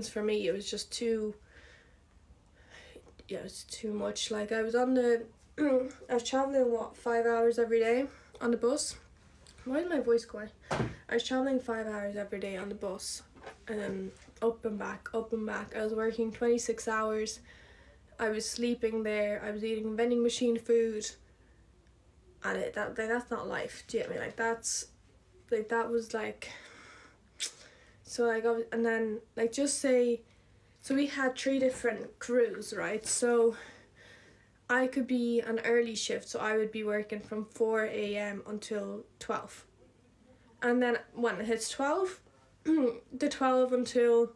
for me, it was just too, yeah, it's too much. Like I was on the I was traveling 5 hours every day on the bus. Why is my voice going? I was traveling 5 hours every day on the bus, up and back, up and back. I was working 26 hours. I was sleeping there. I was eating vending machine food, and that's not life. Do you get me? Like that's like that was like. So like, and then like just say, so we had 3 different crews, right? So I could be an early shift, so I would be working from 4 a.m. until 12. And then when it hits 12, the 12 until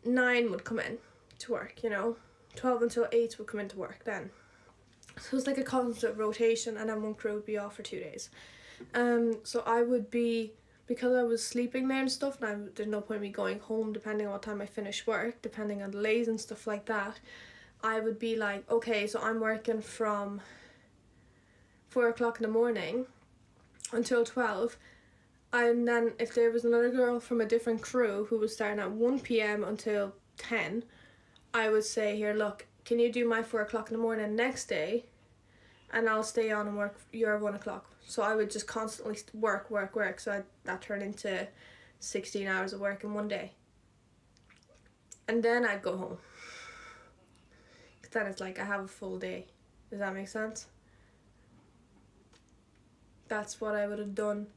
9 would come in to work, you know. 12 until 8 would come into work then. So it's like a constant rotation, and then one crew would be off for 2 days. So I would be, because I was sleeping there and stuff, and there's no point in me going home depending on what time I finish work, depending on delays and stuff like that. I would be like, okay, so I'm working from 4 o'clock in the morning until 12. And then if there was another girl from a different crew who was starting at 1 p.m. until 10, I would say, here, look, can you do my 4 o'clock in the morning next day? And I'll stay on and work your 1 o'clock. So I would just constantly work. So that turned into 16 hours of work in one day. And then I'd go home. Then it's like I have a full day. Does that make sense? That's what I would have done.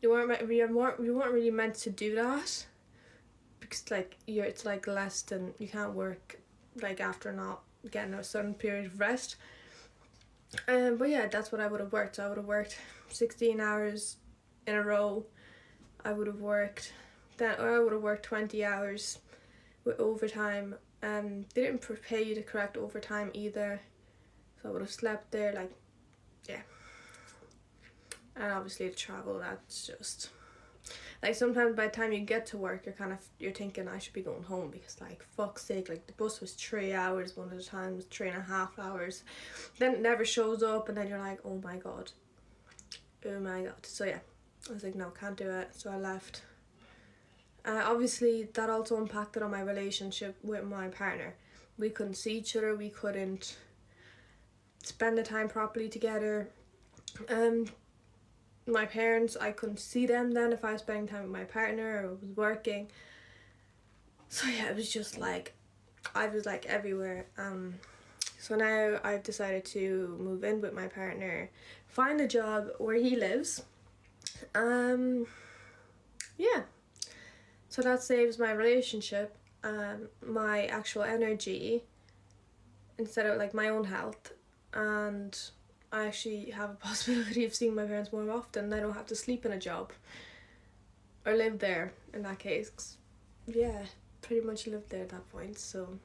You weren't really meant to do that, because like it's like less than, you can't work like after not getting a certain period of rest. But yeah, that's what I would have worked. So I would have worked 16 hours in a row. I would have worked 20 hours with overtime. They didn't pay you the correct overtime either, so I would have slept there, like, yeah. And obviously the travel, that's just like, sometimes by the time you get to work, you're thinking I should be going home, because like, fuck's sake, like the bus was 3 hours one of the times, 3.5 hours, then it never shows up, and then you're like, oh my god. So yeah, I was like, no, can't do it. So I left. Obviously that also impacted on my relationship with my partner. We couldn't see each other, we couldn't spend the time properly together. My parents, I couldn't see them then if I was spending time with my partner or was working. So yeah, it was just like, I was like everywhere. So now I've decided to move in with my partner, find a job where he lives. Yeah. So that saves my relationship, my actual energy, instead of like my own health, and I actually have a possibility of seeing my parents more often. I don't have to sleep in a job or live there in that case. 'Cause, yeah, pretty much lived there at that point. So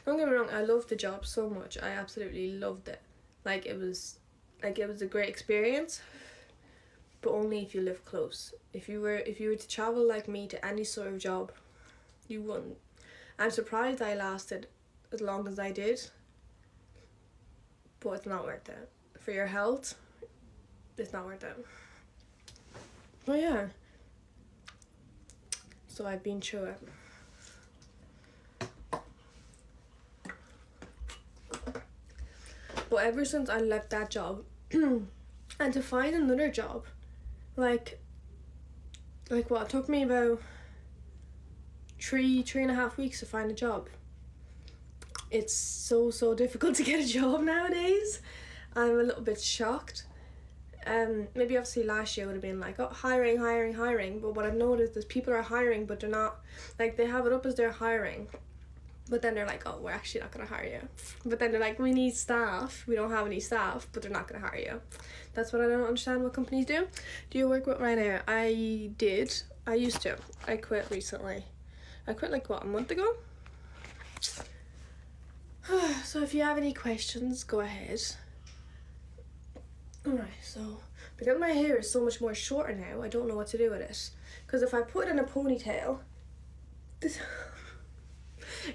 don't get me wrong, I loved the job so much. I absolutely loved it. Like it was a great experience. But only if you live close. If you were to travel like me to any sort of job, you wouldn't. I'm surprised I lasted as long as I did, but it's not worth it. For your health, it's not worth it. But yeah, so I've been through it. But ever since I left that job, and to find another job, like what, it took me about 3.5 weeks to find a job. It's so difficult to get a job nowadays. I'm a little bit shocked. Maybe obviously last year would have been like, oh, hiring, but what I've noticed is people are hiring, but they're not, like, they have it up as they're hiring, but then they're like, oh, we're actually not going to hire you. But then they're like, we need staff, we don't have any staff, but they're not going to hire you. That's what I don't understand what companies do. Do you work with Ryanair? I did. I used to. I quit recently. I quit like, what, a month ago? So if you have any questions, go ahead. Alright, so because my hair is so much more shorter now, I don't know what to do with it. Because if I put it in a ponytail, this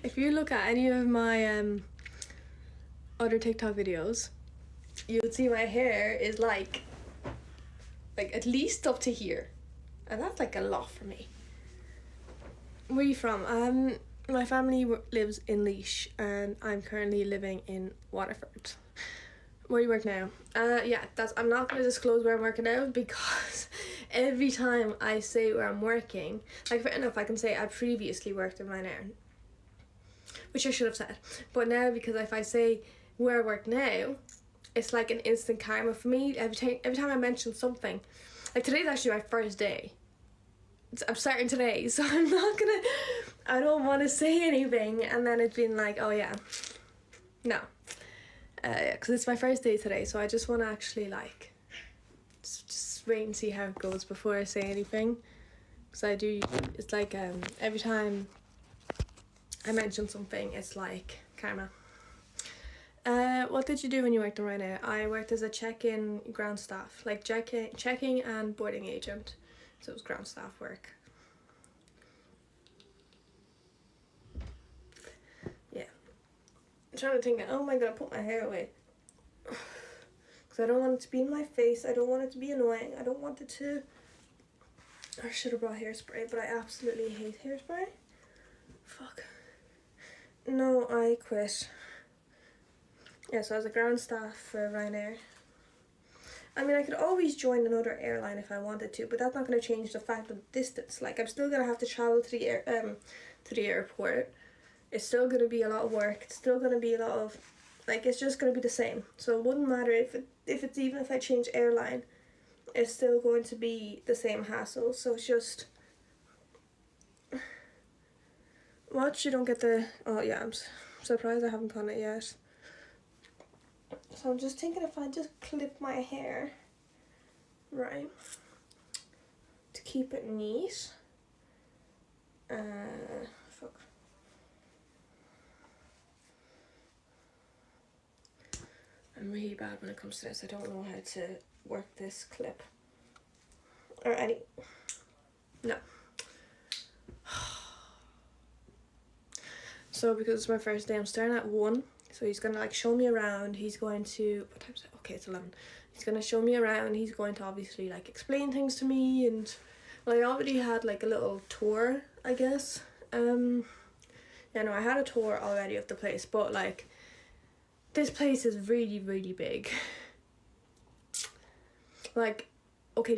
if you look at any of my other TikTok videos, you'll see my hair is like like at least up to here, and that's like a lot for me. Where are you from? My family lives in Laois, and I'm currently living in Waterford. Where you work now? Yeah, I'm not gonna disclose where I'm working now because every time I say where I'm working, like fair enough, I can say I previously worked in Ryanair, which I should have said, but now because if I say where I work now, it's like an instant karma for me. Every time I mention something, like today's actually my first day. I'm starting today, so I don't want to say anything, and then it's been like, oh yeah, no. Because it's my first day today, so I just want to actually like just wait and see how it goes before I say anything. Because it's like every time I mention something, it's like karma. What did you do when you worked in Ryanair? I worked as a check-in ground staff, like checking and boarding agent, so it was ground staff work. Yeah. I'm trying to think, oh my god, I put my hair away. Because I don't want it to be in my face, I don't want it to be annoying, I don't want it to... I should have brought hairspray, but I absolutely hate hairspray. Fuck. No, I quit. Yeah, so I was a ground staff for Ryanair. I mean, I could always join another airline if I wanted to, but that's not going to change the fact of the distance. Like, I'm still going to have to travel to the airport. It's still going to be a lot of work. It's still going to be a lot of... Like, it's just going to be the same. So it wouldn't matter if it's even if I change airline, it's still going to be the same hassle. So it's just... Watch, you don't get the... Oh, yeah, I'm surprised I haven't done it yet. So I'm just thinking if I just clip my hair, right, to keep it neat. Fuck. I'm really bad when it comes to this. I don't know how to work this clip. Or any... No. So because it's my first day, I'm starting at 1. So he's gonna like show me around. He's going to... What time is it? Okay, it's 11. He's gonna show me around. He's going to obviously like explain things to me, and well, I already had like a little tour, I guess. Yeah, no, I had a tour already of the place, but like this place is really, really big. Like, okay,